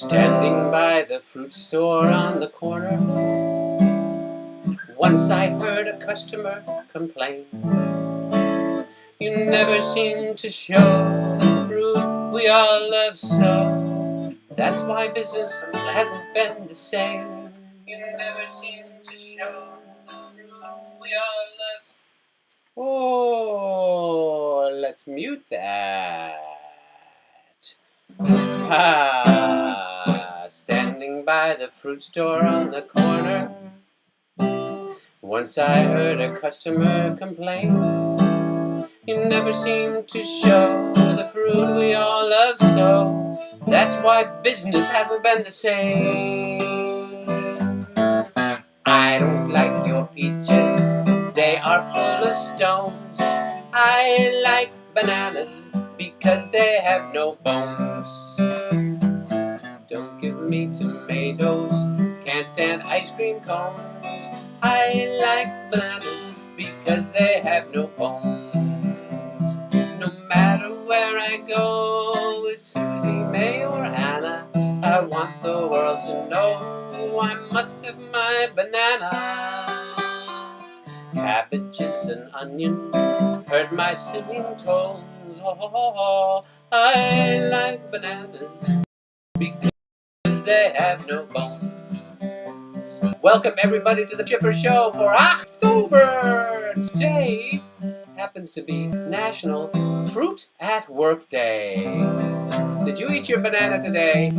Standing by the fruit store on the corner, once I heard a customer complain. You never seem to show the fruit we all love so. That's why business hasn't been the same. You never seem to show the fruit we all love so. Oh, let's mute that. Standing by the fruit store on the corner, once I heard a customer complain. You never seem to show the fruit we all love so. That's why business hasn't been the same. I don't like your peaches, they are full of stones. I like bananas because they have no bones. Don't give me tomatoes, can't stand ice cream cones. I like bananas because they have no bones. No matter where I go with Susie, May, or Anna, I want the world to know I must have my banana. Cabbages and onions hurt my singing tones. Oh, I like bananas because they have no bones. Welcome everybody to the Chipper Show for October. Today happens to be National Fruit at Work Day. Did you eat your banana today?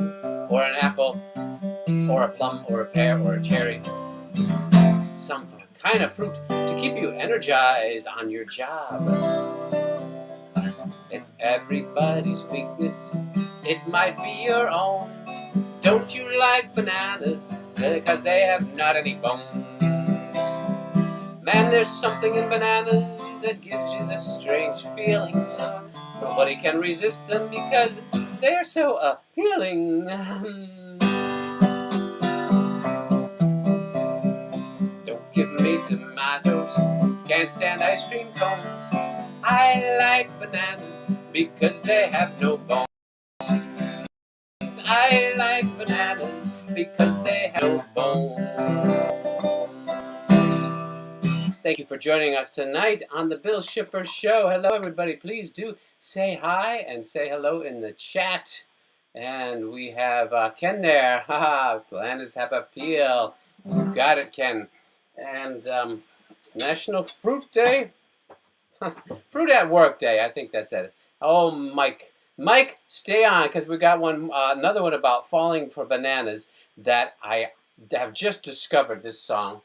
Or an apple? Or a plum? Or a pear? Or a cherry? Some kind of fruit to keep you energized on your job. It's everybody's weakness. It might be your own. Don't you like bananas? Because they have not any bones. Man, there's something in bananas that gives you this strange feeling. Nobody can resist them because they're so appealing. Don't give me tomatoes, can't stand ice cream cones. I like bananas because they have no bones. I like bananas because they have no bones. Thank you for joining us tonight on the Bill Shipper Show. Hello, everybody. Please do say hi and say hello in the chat. And we have Ken there. Haha, bananas have appeal. You got it, Ken. And National Fruit Day. Fruit at Work Day. I think that's it. Oh, Mike. Mike, stay on, because we got another one about falling for bananas that I have just discovered. This song,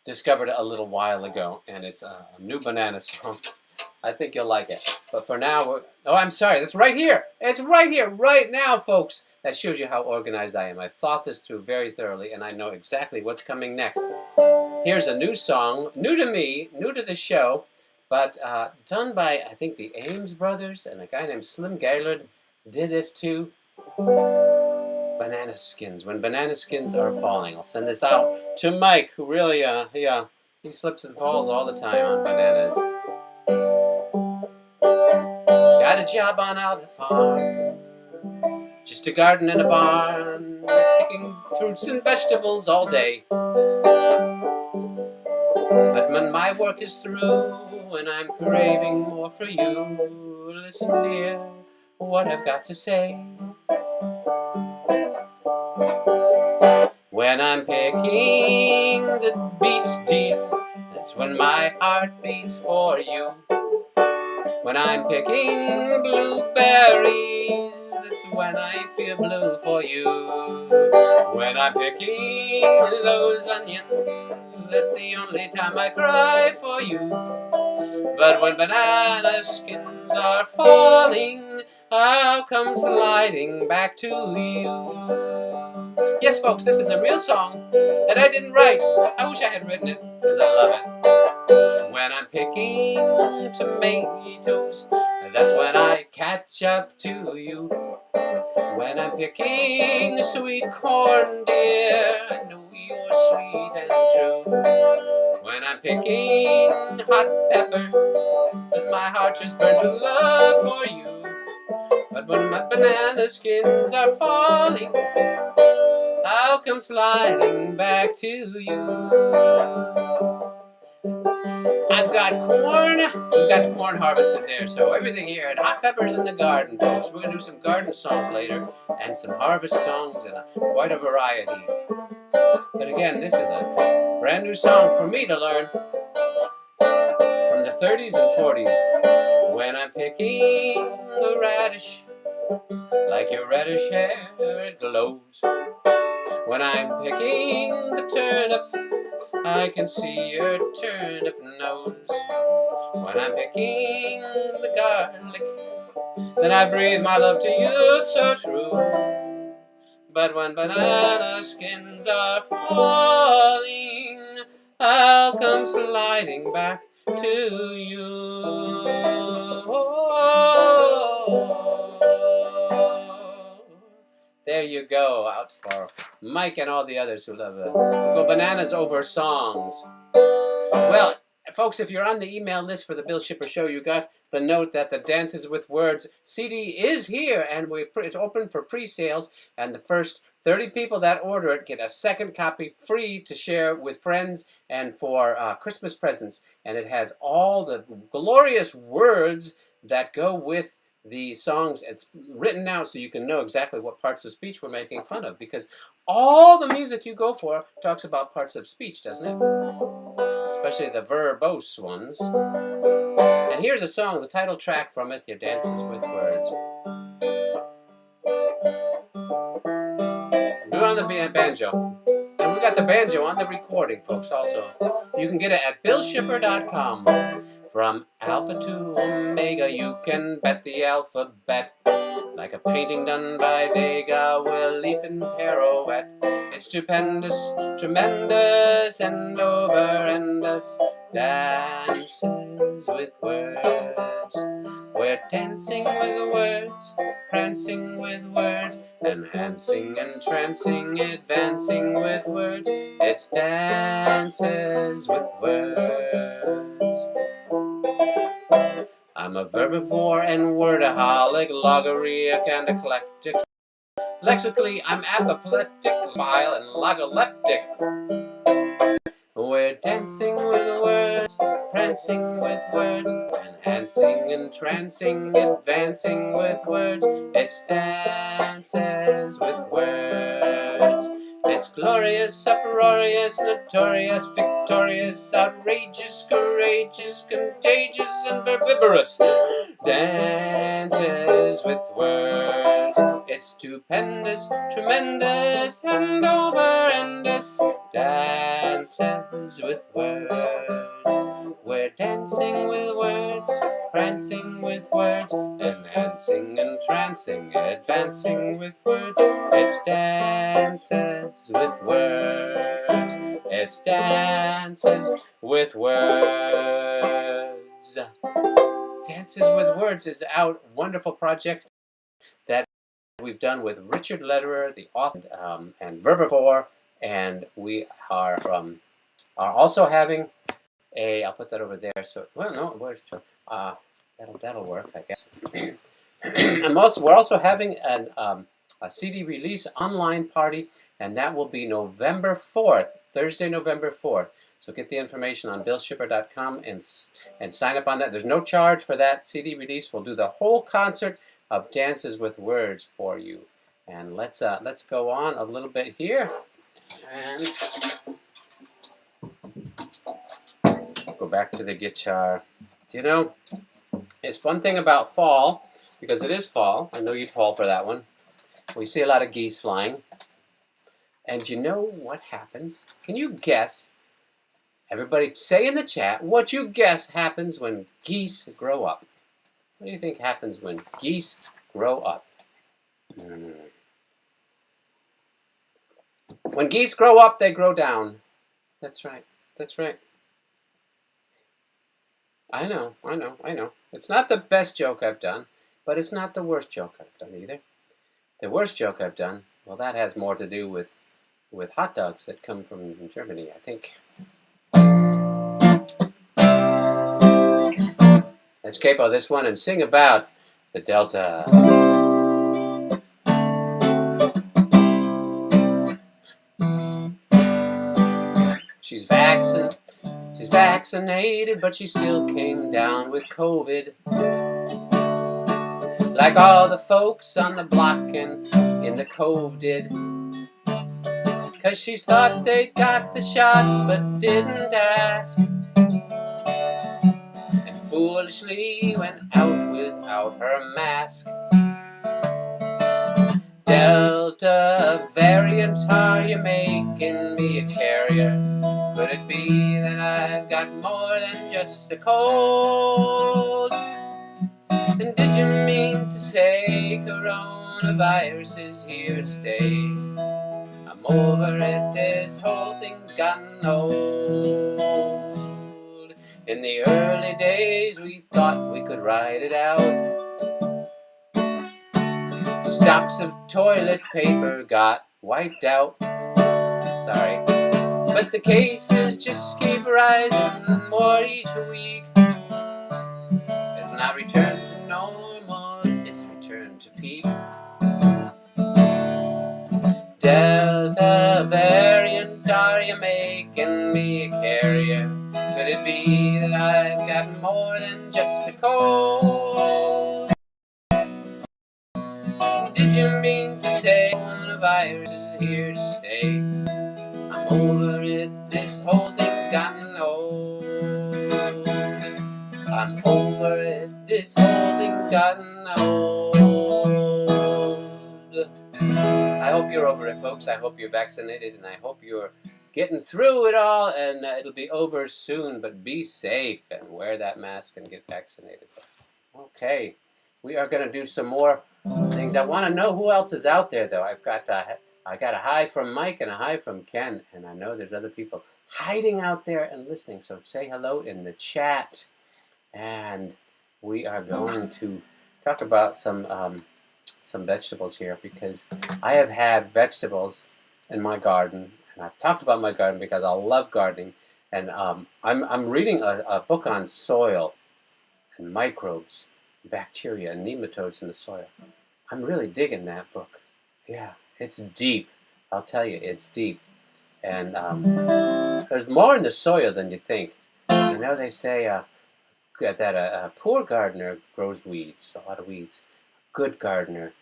discovered a little while ago, and it's a new banana song. I think you'll like it. But for now, I'm sorry, it's right here. It's right here, right now, folks. That shows you how organized I am. I've thought this through very thoroughly, and I know exactly what's coming next. Here's a new song, new to me, new to the show, but done by, I think, the Ames brothers, and a guy named Slim Gaylord did this too. Banana skins. When banana skins are falling. I'll send this out to Mike, who really, he slips and falls all the time on bananas. Got a job on out the farm, just a garden and a barn, picking fruits and vegetables all day. But when my work is through and I'm craving more for you, listen dear, what I've got to say. When I'm picking the beets dear, that's when my heart beats for you. When I'm picking blueberries, that's when I feel blue for you. When I'm picking those onions, that's the only time I cry for you. But when banana skins are falling, I'll come sliding back to you. Yes, folks, this is a real song that I didn't write. I wish I had written it, because I love it. When I'm picking tomatoes, that's when I catch up to you. When I'm picking sweet corn, dear, I know you're sweet and true. When I'm picking hot peppers, then my heart just burns with love for you. But But when my banana skins are falling, I'll come sliding back to you. I've got corn. We've got the corn harvested there, so everything here. And hot peppers in the garden, folks. We're going to do some garden songs later, and some harvest songs, and quite a variety. But again, this is a brand new song for me to learn from the 30s and 40s. When I'm picking a radish, like your radish hair, it glows. When I'm picking the turnips, I can see your turnip nose. When I'm picking the garlic, then I breathe my love to you so true. But when banana skins are falling, I'll come sliding back to you. There you go, out for Mike and all the others who love it. Go bananas over songs. Well, folks, if you're on the email list for the Bill Shipper Show, you got the note that the Dances with Words CD is here, and it's open for pre-sales, and the first 30 people that order it get a second copy free to share with friends and for Christmas presents. And it has all the glorious words that go with the songs. It's written out so you can know exactly what parts of speech we're making fun of, because all the music you go for talks about parts of speech, doesn't it? Especially the verbose ones. And here's a song, the title track from it, Your Dances with Words. Do it on the banjo. And we got the banjo on the recording, folks, also. You can get it at billshipper.com. From Alpha to Omega, you can bet the alphabet. Like a painting done by Degas, we'll leap in pirouette. It's stupendous, tremendous, and over-endless dances with words. We're dancing with words, prancing with words, enhancing, entrancing, advancing with words. It's dances with words. I'm a verbivore and wordaholic, logorrheic and eclectic. Lexically, I'm apoplectic, vile and logoleptic. We're dancing with words, prancing with words, enhancing, entrancing, advancing with words. It's dances with words. It's glorious, uproarious, notorious, victorious, outrageous, courageous, contagious, and viviparous. Dances with words. It's stupendous, tremendous, and over-endless. Dances with words. We're dancing with words, prancing with words, enhancing, entrancing, advancing with words. It's dances with words. It's dances with words. Dances with Words is out. Wonderful project that we've done with Richard Lederer, the author, and Verbivore, and we are also having a. I'll put that over there. So well, no, where's that'll work, I guess. We're also having a CD release online party, and that will be November 4th, Thursday, November 4th. So get the information on billshipper.com and sign up on that. There's no charge for that CD release. We'll do the whole concert of Dances with Words for you. And let's go on a little bit here and go back to the guitar. You know, it's one thing about fall, because it is fall. I know you'd fall for that one. We see a lot of geese flying. And you know what happens? Can you guess? Everybody say in the chat what you guess happens when geese grow up. What do you think happens when geese grow up? When geese grow up, they grow down. That's right. That's right. I know. It's not the best joke I've done, but it's not the worst joke I've done either. The worst joke I've done, well, that has more to do with hot dogs that come from Germany, I think. Let's capo this one and sing about the Delta. She's vaccinated, but she still came down with COVID, like all the folks on the block and in the cove did. 'Cause she thought they'd got the shot, but didn't ask, and foolishly went out without her mask. Delta variant, are you making me a carrier? Could it be that I've got more than just a cold? And did you mean to say coronavirus is here to stay? I'm over it, this whole thing's gotten old. In the early days we thought we could ride it out. Stocks of toilet paper got wiped out. Sorry. But the cases just keep rising more each week. It's not returned to normal, it's returned to peak. Delta variant, are you making me a carrier? Could it be that I've got more than just a cold? Did you mean to say coronavirus is here to stay? I'm over it, this whole thing's gotten old. I'm over it, this whole thing's gotten old. I hope you're over it, folks. I hope you're vaccinated, and I hope you're getting through it all, and it'll be over soon. But be safe and wear that mask and get vaccinated. Okay, we are going to do some more things. I want to know who else is out there, though. I got a hi from Mike and a hi from Ken, and I know there's other people hiding out there and listening. So say hello in the chat, and we are going to talk about some vegetables here, because I have had vegetables in my garden, and I've talked about my garden because I love gardening, and I'm reading a book on soil and microbes, bacteria, and nematodes in the soil. I'm really digging that book. Yeah, it's deep. I'll tell you, it's deep, and there's more in the soil than you think. You know, they say that a poor gardener grows weeds, a lot of weeds. Good gardener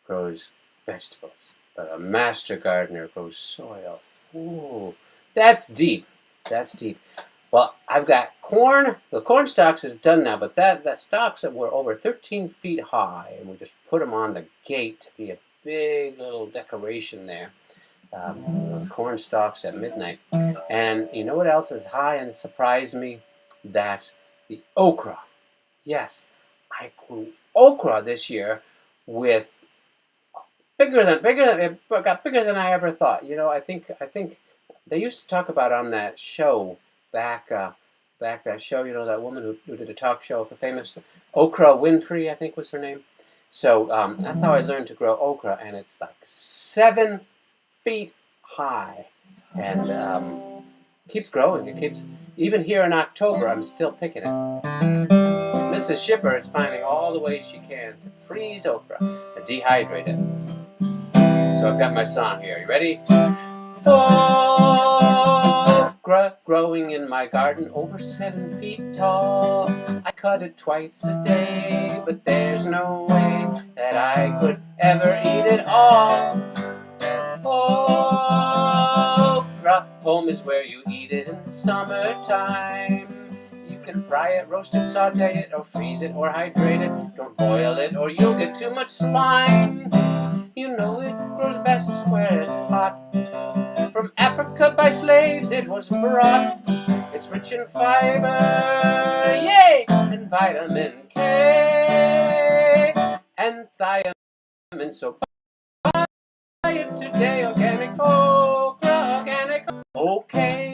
grows vegetables, but a master gardener grows soil. Ooh, that's deep. That's deep. Well, I've got corn. The corn stalks is done now, but that stalks that were over 13 feet high, and we just put them on the gate to be a big little decoration there. Corn stalks at midnight. And you know what else is high and surprised me? That's the okra. Yes, I grew okra this year with it got bigger than I ever thought. You know, I think they used to talk about on that show back that show, you know, that woman who did a talk show for famous Oprah Winfrey, I think was her name. So that's how I learned to grow okra, and it's like 7 feet high, and keeps growing. It keeps, even here in October, I'm still picking it. Mrs. Shipper is finding all the ways she can to freeze okra and dehydrate it. So I've got my song here. You ready? Okra growing in my garden over 7 feet tall. I cut it twice a day, but there's no way that I could ever eat it all. Okra, home is where you eat it in the summertime. You can fry it, roast it, saute it, or freeze it, or hydrate it. Don't boil it, or you'll get too much slime. You know it grows best where it's hot. From Africa by slaves it was brought. It's rich in fiber, yay, and vitamin K, and thiamine. So buy it today, organic okra, organic. Okay.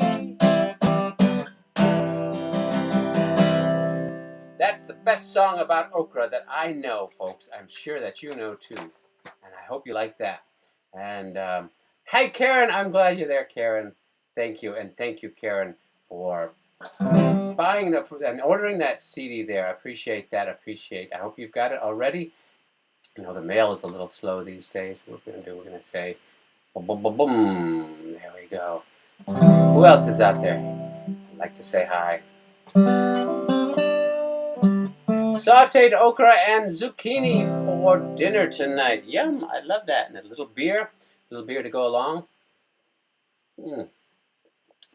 That's the best song about okra that I know, folks. I'm sure that you know too. And I hope you like that. And hey, Karen, I'm glad you're there, Karen. Thank you. And thank you, Karen, for buying and ordering that CD there. I appreciate that. I hope you've got it already. You know, the mail is a little slow these days. What we're going to do, we're going to say, boom, boom, boom, boom. There we go. Who else is out there? like to say hi. Sauteed okra and zucchini for dinner tonight. Yum, I love that. And a little beer to go along.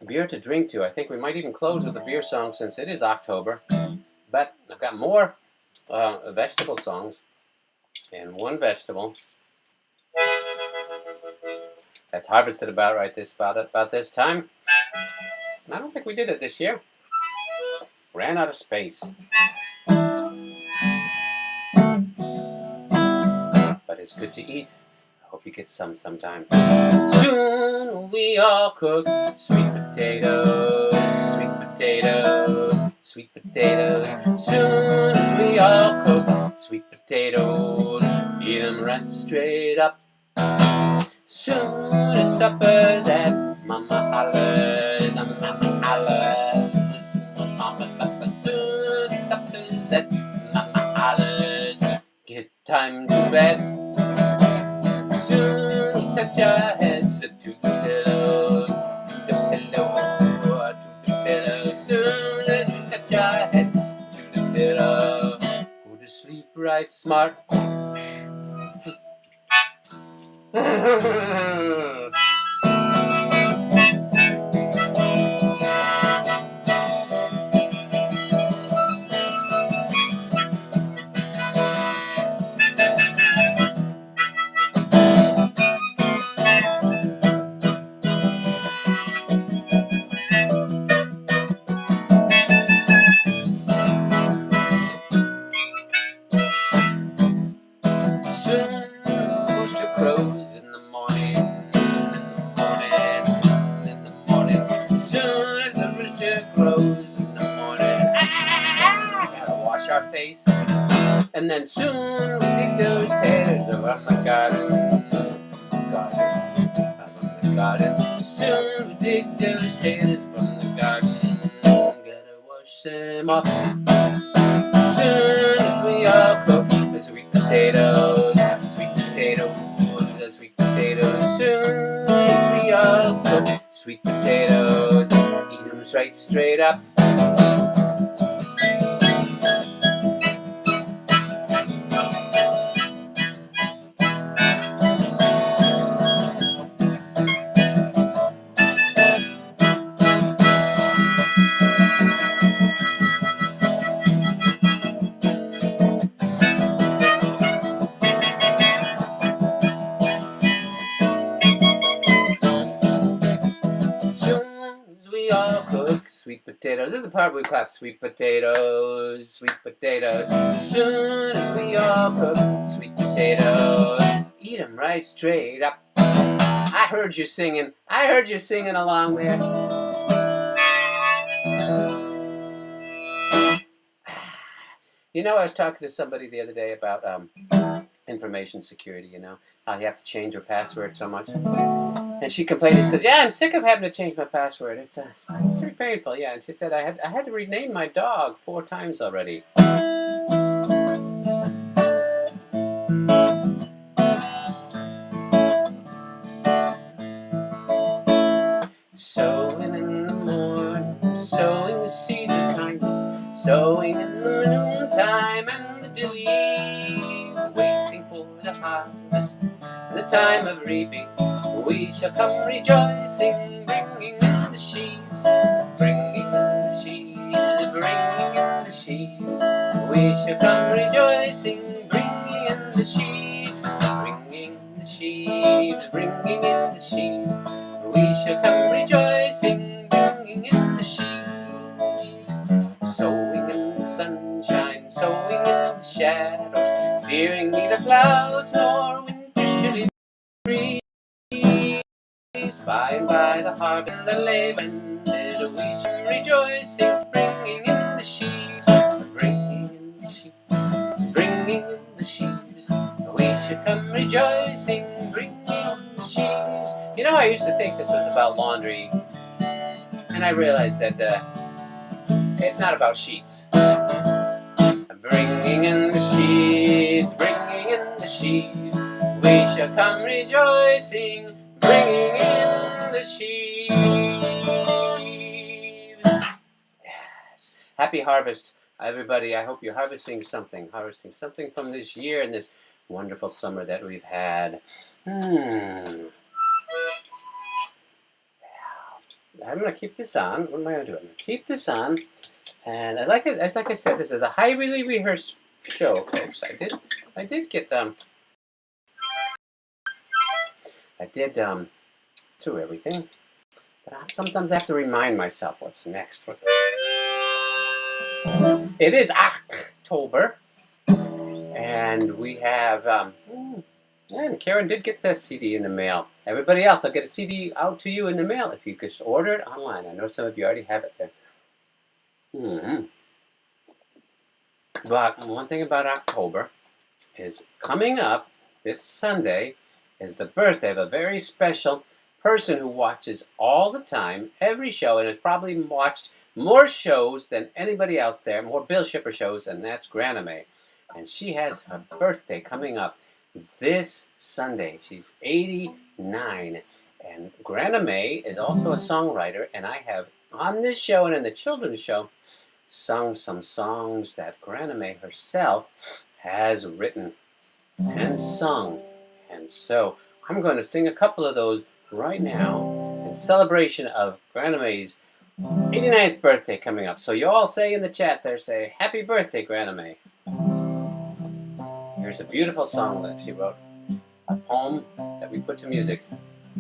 Beer to drink to. I think we might even close with a beer song since it is October. But I've got more vegetable songs. And one vegetable that's harvested about this time. And I don't think we did it this year. Ran out of space. But it's good to eat. I hope you get some sometime. Soon we all cook sweet potatoes, sweet potatoes, sweet potatoes. Soon we all cook sweet potatoes, eat 'em right straight up. Soon as supper's at Mama hollers, Mama hollers. Soon as supper's at Mama hollers, get time to bed. Soon we touch our heads to the pillow, to the pillow, to the pillow. Soon as we touch our head to the pillow, go to sleep right smart. And then soon we dig those taters around the garden. Soon we dig those taters from the garden. Gotta wash them off. Soon as we all cook the sweet potatoes, sweet potatoes, the sweet potatoes. Soon as we all cook sweet potatoes, eat 'em right straight up. Sweet potatoes. This is the part where we clap. Sweet potatoes, sweet potatoes. Soon as we all cook sweet potatoes, eat 'em right straight up. I heard you singing along there. You know, I was talking to somebody the other day about information security, you know, how you have to change your password so much. And she complained. She says, "Yeah, I'm sick of having to change my password. It's pretty painful." Yeah, and she said, "I had to rename my dog 4 times already." Sowing in the morning, sowing the seeds of kindness, sowing in the noontime and the dewy, waiting for the harvest, the time of reaping. We shall come rejoicing, bringing in the sheaves, bringing in the sheaves, bringing in the sheaves. We shall come rejoicing, bringing in the sheaves, bringing in the sheaves, bringing in the sheaves. We shall come rejoicing, bringing in the sheaves. Sowing in the sunshine, sowing in the shadows, fearing neither clouds nor winter's chilly breeze. By and by the harp and the lave ended, we shall rejoicing, bringing in the sheaves, bringing in the sheaves, bringing in the sheaves. We should come rejoicing, bringing in the sheaves. You know, I used to think this was about laundry, and I realized that it's not about sheets. Bringing in the sheaves, bringing in the sheaves. We shall come rejoicing, bringing in the sheaves. Happy harvest, everybody. I hope you're harvesting something from this year and this wonderful summer that we've had. I'm going to keep this on. What am I going to do? I'm going to keep this on. And like I said, this is a highly rehearsed show, folks. I did get through everything, but sometimes I have to remind myself what's next. It is Tober, and we have and Karen did get the CD in the mail. Everybody else, I'll get a CD out to you in the mail if you just order it online. I know some of you already have it there. But one thing about October is coming up this Sunday is the birthday of a very special person who watches all the time, every show, and has probably watched more shows than anybody else there, more Bill Shipper shows, and that's Grandma May. And she has her birthday coming up this Sunday. She's 89. And Grandma May is also a songwriter, and I have on this show and in the children's show sung some songs that Grandma May herself has written and sung. And so I'm going to sing a couple of those right now in celebration of Grandma May's 89th birthday coming up. So you all say in the chat there, say, happy birthday, Grandma May. Here's a beautiful song that she wrote, a poem that we put to music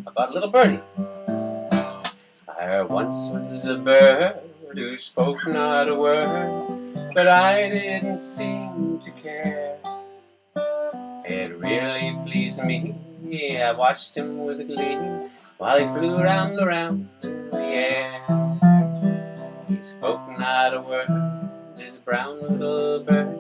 about a little birdie. There once was a bird who spoke not a word, but I didn't seem to care. It really pleased me. I watched him with glee while he flew round around in the air. He spoke not a word, this brown little bird.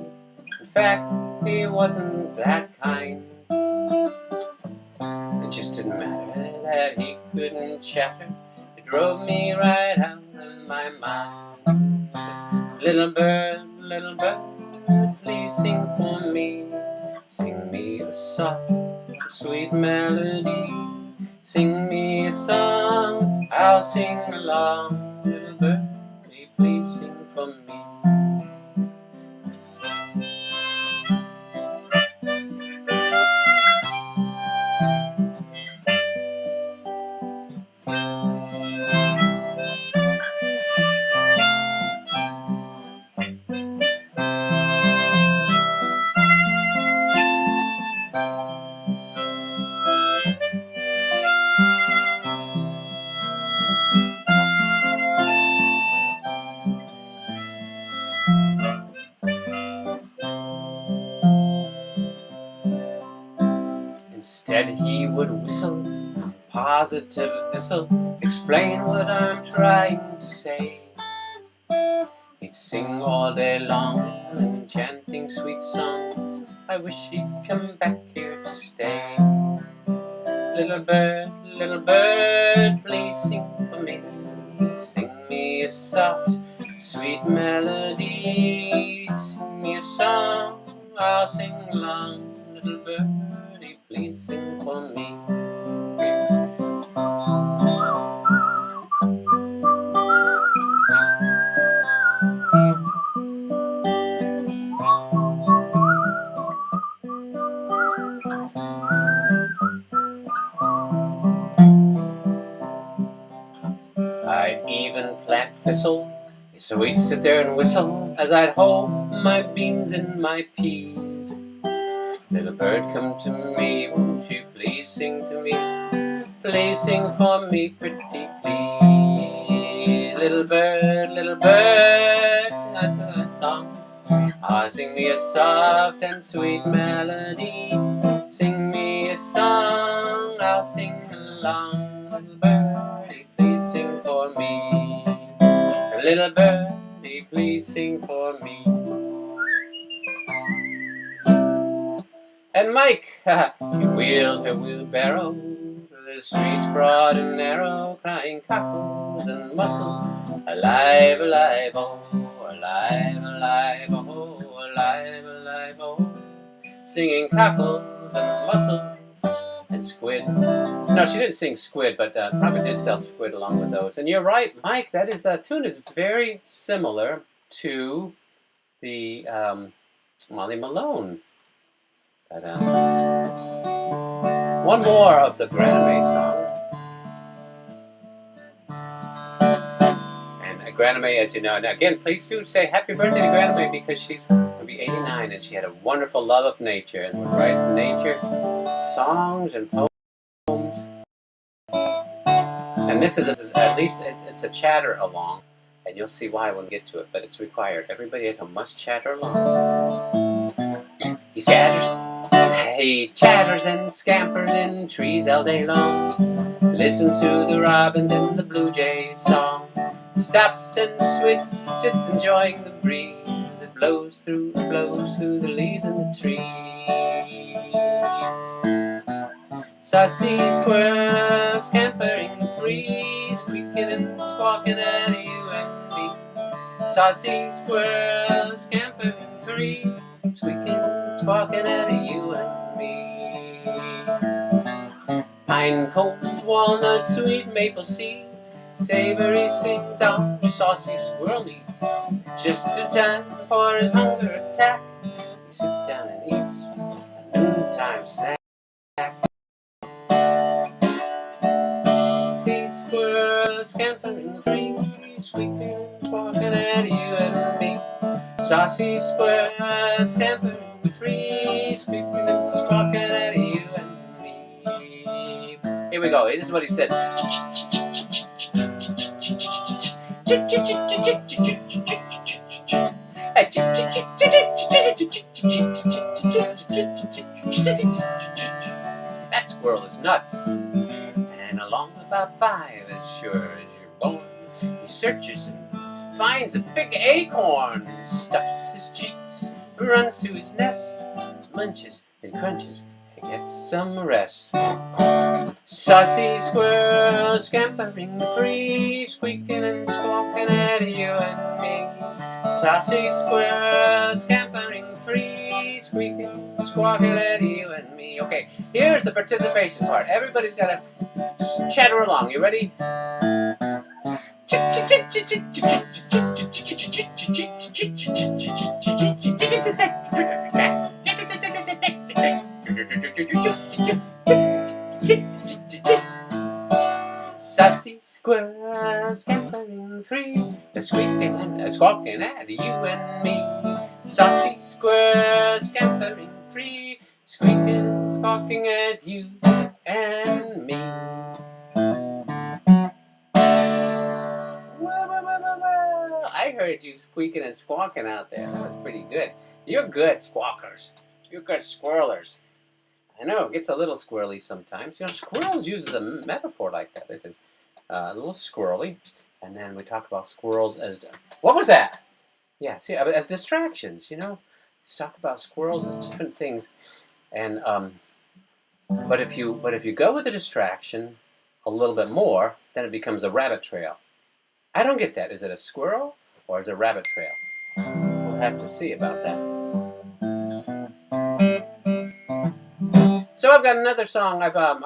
In fact, he wasn't that kind. It just didn't matter that he couldn't chatter. It drove me right out of my mind. Little bird, please sing for me. Sing me a soft, sweet melody. Sing me a song, I'll sing along. Little birdie, please sing for me. Instead he would whistle, positive thistle, explain what I'm trying to say. He'd sing all day long, enchanting sweet song. I wish he'd come back here to stay. Little bird, please sing for me. Sing me a soft, sweet melody. Sing me a song, I'll sing along. Little birdie, please sing for me. I'd even plant thistle, so he'd sit there and whistle as I'd hoe my beans and my peas. Little bird, come to me, won't you please sing to me? Please sing for me, pretty please. Little bird, sing a song. Sing me a soft and sweet melody. Sing me a song, I'll sing along. Little birdie, please sing for me. Little birdie, please sing for me. And Mike, he wheeled her wheelbarrow through the streets broad and narrow, crying cockles and mussels, alive, alive, oh, alive, alive, oh, alive, alive, oh, singing cockles and mussels and squid. No, she didn't sing squid, but probably did sell squid along with those. And you're right, Mike, that tune is very similar to the Molly Malone. But, one more of the Graname song. And Graname, as you know, now again, please do say happy birthday to Graname because she's going to be 89 and she had a wonderful love of nature and would write nature songs and poems. And this is at least it's a chatter along, and you'll see why when we get to it, but it's required. Everybody at home must chatter along. He chatters and scampers in trees all day long. Listen to the robins and the blue jays' song. He stops and sits enjoying the breeze that blows through the leaves and the trees. Saucy squirrels scampering free, squeaking and squawking at you and me. Saucy squirrels scampering free, squeaking and squawking at you and me. Pine cones, walnuts, sweet maple seeds, savory sings out saucy squirrel needs. Just in time for his hunger attack, he sits down and eats a noontime snack. Squirrels scampering free, squeaking and squawking at you and me. Saucy squirrels scampering free, squeaking and squawking at you and me. Here we go. This is what he says. That squirrel is nuts. And along about 5, as sure as you're born, he searches and finds a big acorn, stuffs his cheeks, runs to his nest, munches and crunches and gets some rest. Saucy squirrel scampering free, squeaking and squawking at you and me. Saucy squirrel scampering free, squeaking and squawking at you and me. Okay, here's the participation part. Everybody's got to chatter along. You ready? Saucy squirrel scampering free, squeaking and squawking at you and me. Saucy squirrel scampering free, squeaking and squawking at you and me. Well, I heard you squeaking and squawking out there. That was pretty good. You're good squawkers. You're good squirrelers. I know, it gets a little squirrely sometimes. You know, squirrels uses a metaphor like that. This is a little squirrely. And then we talk about squirrels as... What was that? Yeah, see, as distractions, you know. Let's talk about squirrels as different things. And, but if you go with the distraction a little bit more, then it becomes a rabbit trail. I don't get that. Is it a squirrel or is it a rabbit trail? We'll have to see about that. So I've got another song. I've got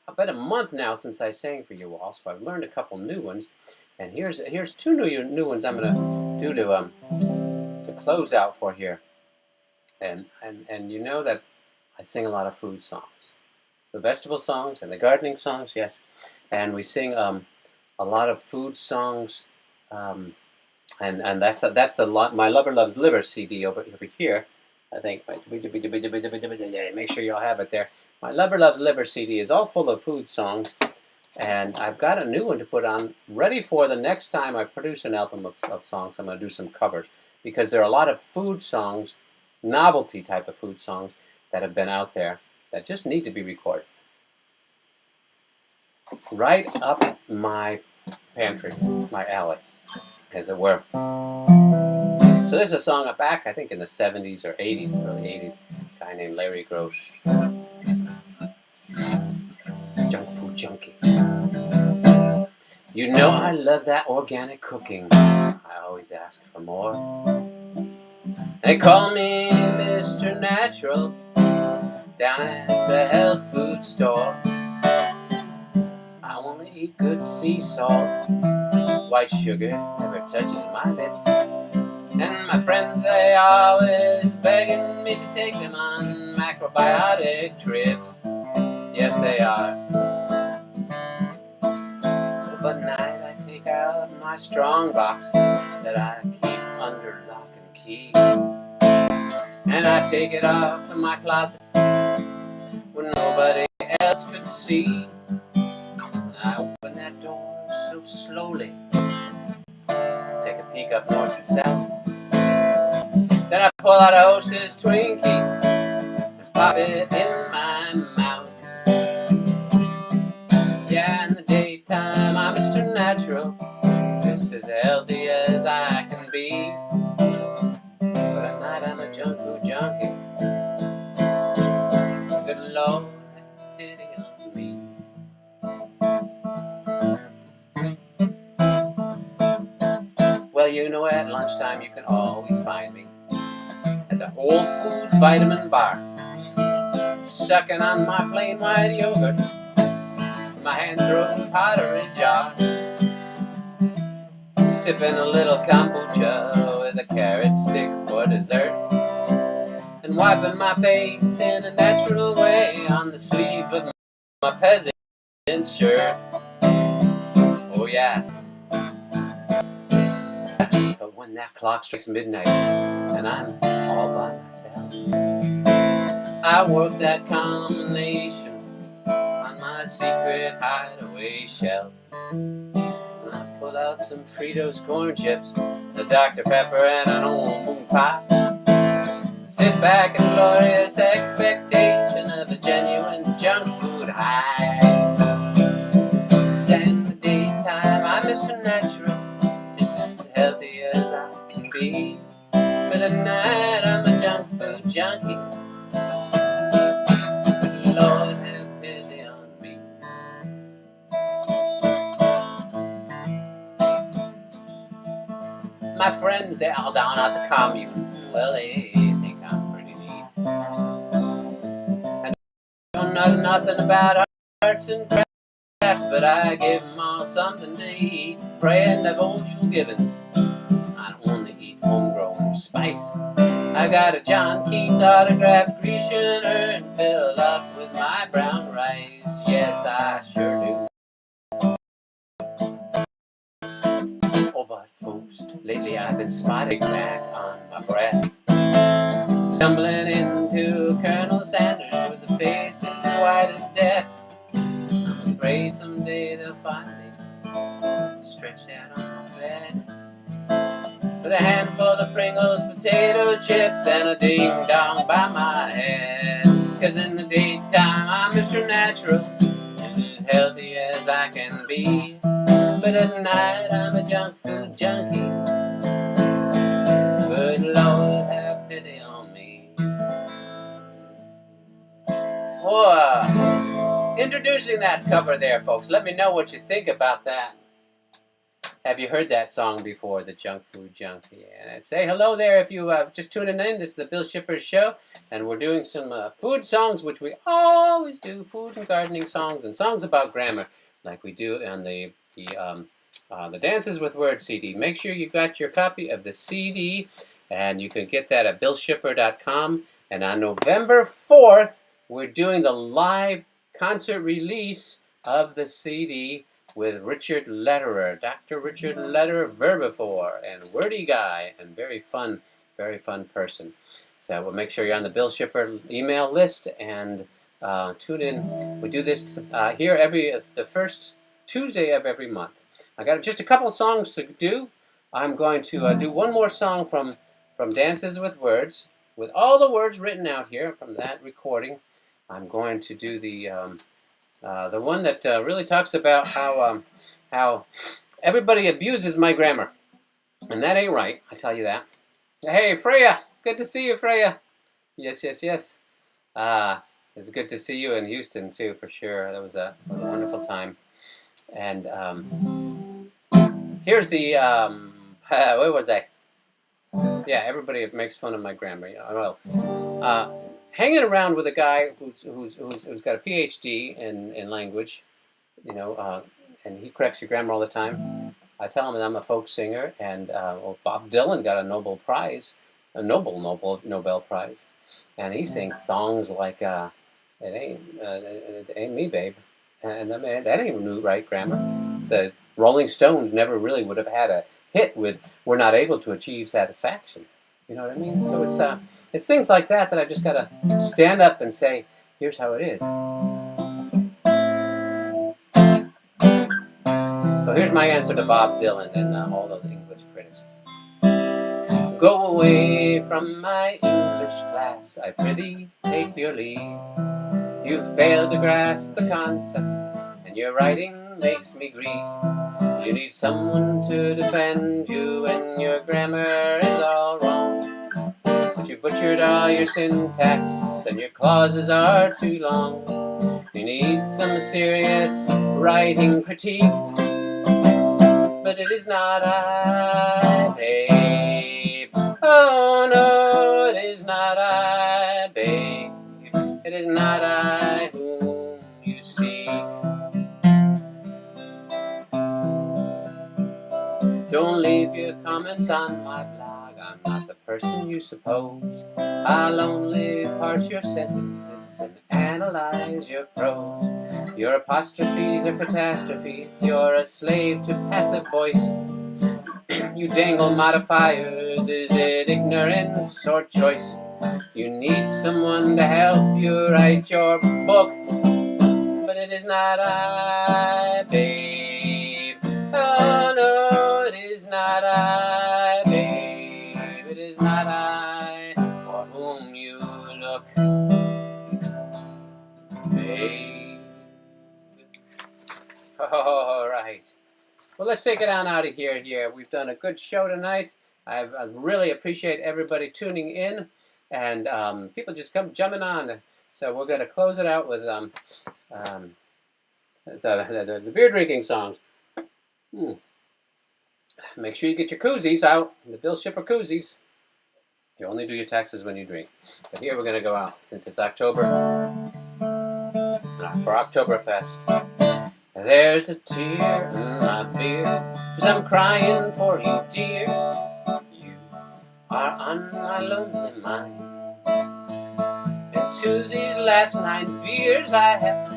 about a month now since I sang for you all, so I've learned a couple new ones. And here's two new ones I'm gonna do to close out for here. And you know that I sing a lot of food songs, the vegetable songs and the gardening songs, yes. And we sing a lot of food songs, and that's the My Lover Loves Liver CD over here. I think, make sure y'all have it there. My Lover Loves Liver CD is all full of food songs, and I've got a new one to put on, ready for the next time I produce an album of songs. I'm going to do some covers, because there are a lot of food songs, novelty type of food songs, that have been out there that just need to be recorded. Right up my pantry, my alley, as it were. So this is a song back, I think, in the 70s or 80s, early 80s. A guy named Larry Gross. Junk food junkie. You know I love that organic cooking. I always ask for more. They call me Mr. Natural down at the health food store. I want to eat good sea salt white sugar never touches my lips. And my friends, they always begging me to take them on macrobiotic trips. Yes, they are. But at night I take out my strong box that I keep under lock and key, and I take it off in my closet when nobody else could see. I open that door so slowly, take a peek up north and south. Then I pull out a Hostess Twinkie and pop it in my mouth. Yeah, in the daytime I'm Mr. Natural, just as healthy as I can be. But at night I'm a junk food junkie. Good Lord, have pity on me. Well, you know, at lunchtime you can always find me at the Whole Foods Vitamin Bar, sucking on my plain white yogurt from my hand-thrown pottery jar, sipping a little kombucha with a carrot stick for dessert, and wiping my face in a natural way on the sleeve of my peasant shirt. Oh yeah. But when that clock strikes midnight and I'm all by myself, I work that combination on my secret hideaway shelf. And I pull out some Fritos corn chips, a Dr. Pepper, and an old moon pie. Sit back in glorious expectation of a genuine junk food high. In the daytime I'm Mr. Natural, just as healthy as I can be. But at night I'm a junk food junkie. But Lord have pity on me. My friends, they're all down at the commune. Well, they think I'm pretty neat. I don't know nothing about arts and crafts, but I give them all something to eat. Praying of old Yule Gibbons, I don't only eat homegrown spice. I got a John Keats autographed Grecian urn filled up with my brown rice. Yes, I sure do. Oh, but folks, lately I've been spotting back on my breath, stumbling into Colonel Sanders with a face as white as death. I'm afraid someday they'll find me stretched out on my bed with a handful of Pringles potato chips and a ding-dong by my head. 'Cause in the daytime I'm Mr. Natural, just as healthy as I can be. But at night I'm a junk food junkie. Good Lord, have pity on me. Introducing that cover there, folks. Let me know what you think about that. Have you heard that song before, the Junk Food Junkie? And say hello there if you just tuning in. This is the Bill Shippers Show, and we're doing some food songs, which we always do, food and gardening songs, and songs about grammar, like we do on the Dances with Words CD. Make sure you got your copy of the CD, and you can get that at billshipper.com. And on November 4th, we're doing the live concert release of the CD with Richard Lederer, Dr. Richard Lederer, Verbivore, and wordy guy, and very fun person. So we'll make sure you're on the Bill Shipper email list and tune in. We do this here the first Tuesday of every month. I got just a couple songs to do. I'm going to do one more song from Dances with Words, with all the words written out here from that recording. I'm going to do the one that really talks about how everybody abuses my grammar, and that ain't right. I tell you that. Hey, Freya, good to see you, Freya. Yes. It's good to see you in Houston too, for sure. That was a wonderful time. And here's the where was I? Yeah, everybody makes fun of my grammar. You know, well, hanging around with a guy who's got a PhD in language, you know, and he corrects your grammar all the time. I tell them that I'm a folk singer, and well, Bob Dylan got a Nobel Prize, a Nobel Prize, and he sings songs like it ain't me, babe, and I mean, that ain't new right grammar. The Rolling Stones never really would have had a hit with "We're Not Able to Achieve Satisfaction." You know what I mean? So it's things like that that I just gotta stand up and say, here's how it is. So here's my answer to Bob Dylan and all those English critics. Go away from my English class, I prithee take your leave. You failed to grasp the concepts, and your writing makes me grieve. You need someone to defend you when your grammar is all wrong. But you butchered all your syntax, and your clauses are too long. You need some serious writing critique, but it is not I, babe. Oh no, it is not I, babe. It is not I whom you seek. Don't leave your comments on my blog. I'm not the person you suppose. I'll only parse your sentences and analyze your prose. Your apostrophes are catastrophes. You're a slave to passive voice. You dangle modifiers. Is it ignorance or choice? You need someone to help you write your book, but it is not I, babe. Oh no, it is not I, babe. It is not I for whom you look, babe. All right. Well, let's take it on out of here. We've done a good show tonight. I really appreciate everybody tuning in, and people just come jumping on. So we're going to close it out with the beer drinking songs. Make sure you get your koozies out, the Bill Shipper koozies. You only do your taxes when you drink. But here we're going to go out, since it's October, for Oktoberfest. There's a tear in my beer, 'cause I'm crying for you, dear. You are on my lonely mind. And to these last 9 beers I have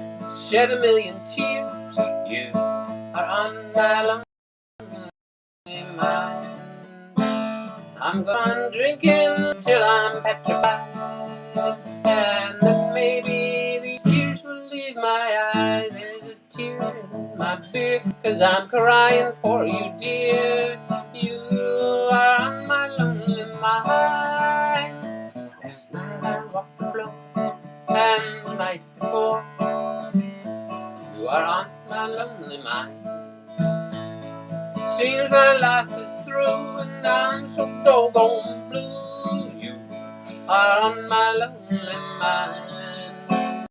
shed a million tears. You are on my lonely mind. I'm gone drinking till I'm petrified, and then maybe these tears will leave my eyes. There's a tear in my beer, 'cause I'm crying for you, dear. You are on my lonely mind. Last night I walked the floor, and the night before. You are on my lonely mind. Seems our loss is through, and I'm so doggone blue. You are on my lonely mind.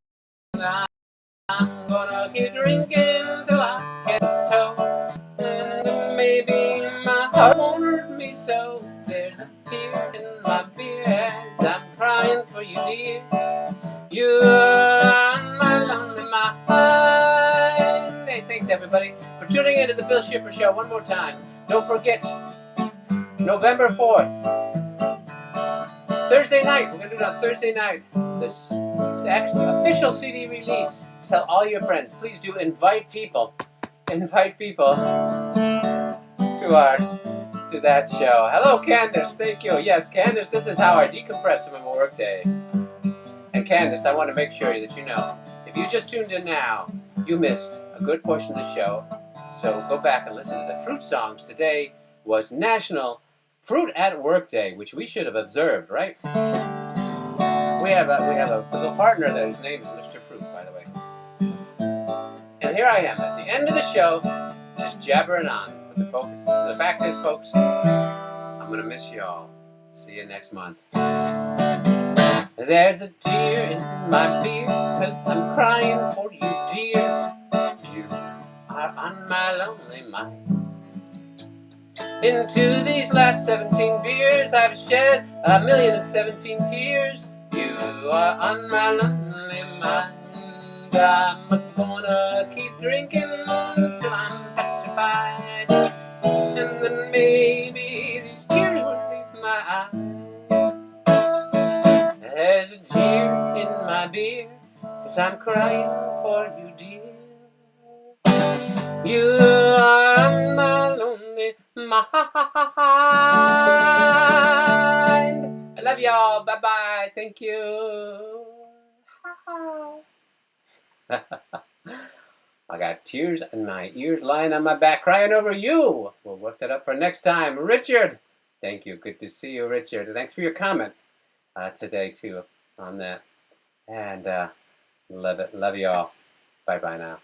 I'm gonna keep drinking till I get toe, and maybe my heart won't hurt me so. There's a tear in my beer as I'm crying for you, dear. You are on my lonely mind. Hey, thanks everybody for tuning into the Bill Shipper Show one more time. Don't forget, November 4th, Thursday night. We're going to do it on Thursday night. This official CD release. Tell all your friends. Please do invite people. Invite people to that show. Hello, Candace. Thank you. Yes, Candace, this is how I decompress from my work day. And Candace, I want to make sure that you know, if you just tuned in now, you missed a good portion of the show. So go back and listen to the fruit songs. Today was National Fruit at Work Day, which we should have observed, right? We have a little partner there whose name is Mr. Fruit, by the way. And here I am at the end of the show, just jabbering on with the folks. The fact is, folks, I'm going to miss you all. See you next month. There's a tear in my beer, 'cause I'm crying for you, dear. You are on my lonely mind. Into these last 17 beers I've shed 1,017 tears. You are on my lonely mind. I'm gonna keep drinking till I'm petrified. my beer, 'cause I'm crying for you, dear. You are on my lonely mind. I love y'all. Bye-bye. Thank you. I got tears in my ears, lying on my back, crying over you. We'll work that up for next time. Richard, thank you. Good to see you, Richard. Thanks for your comment today, too, on that. And love it. Love you all. Bye-bye now.